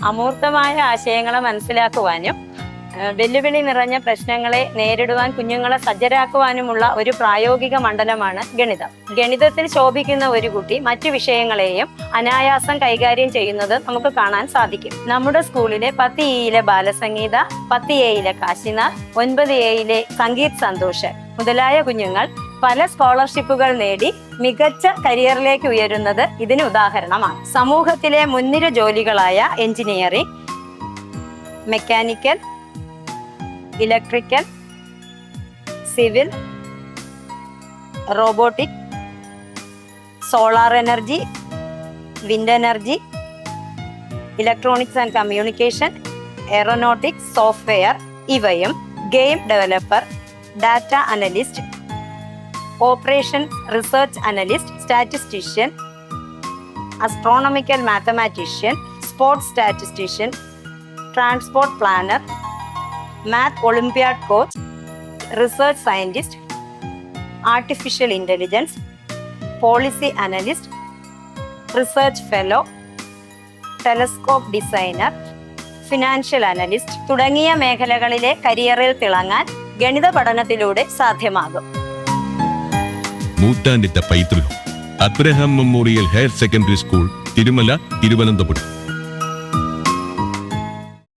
അമൂർത്തമായ ആശയങ്ങളെ മനസ്സിലാക്കുവാനും വെല്ലുവിളി നിറഞ്ഞ പ്രശ്നങ്ങളെ നേരിടുവാൻ കുഞ്ഞുങ്ങളെ സജ്ജരാക്കുവാനുമുള്ള ഒരു പ്രായോഗിക മണ്ഡലമാണ് ഗണിതം. ഗണിതത്തിൽ ശോഭിക്കുന്ന ഒരു കുട്ടി മറ്റു വിഷയങ്ങളെയും അനായാസം കൈകാര്യം ചെയ്യുന്നത് നമുക്ക് കാണാൻ സാധിക്കും. നമ്മുടെ സ്കൂളിലെ 10E ബാലസംഗീത, 10A Kashinath, 9A Sangeeth Santhosh മുതലായ കുഞ്ഞുങ്ങൾ പല സ്കോളർഷിപ്പുകൾ നേടി മികച്ച കരിയറിലേക്ക് ഉയരുന്നത് ഇതിന് ഉദാഹരണമാണ്. സമൂഹത്തിലെ മുൻനിര ജോലികളായ engineering, mechanical, electrical, civil, robotic, solar energy, wind energy, electronics and communication, aeronautics, software ഇവയും game developer, data analyst, operation research analyst, statistician, astronomical mathematician, sports statistician, transport planner, math olympiad coach, research scientist, artificial intelligence, policy analyst, research fellow, telescope designer, financial analyst തുടങ്ങിയ മേഖലകളിലെ കരിയറിൽ തിളങ്ങാൻ ഗണിത പഠനത്തിലൂടെ സാധ്യമാകും. നൂറ്റാണ്ടിന്റെ പൈതൃകം Abraham Memorial Higher Secondary School, Tirumala, Thiruvananthapuram.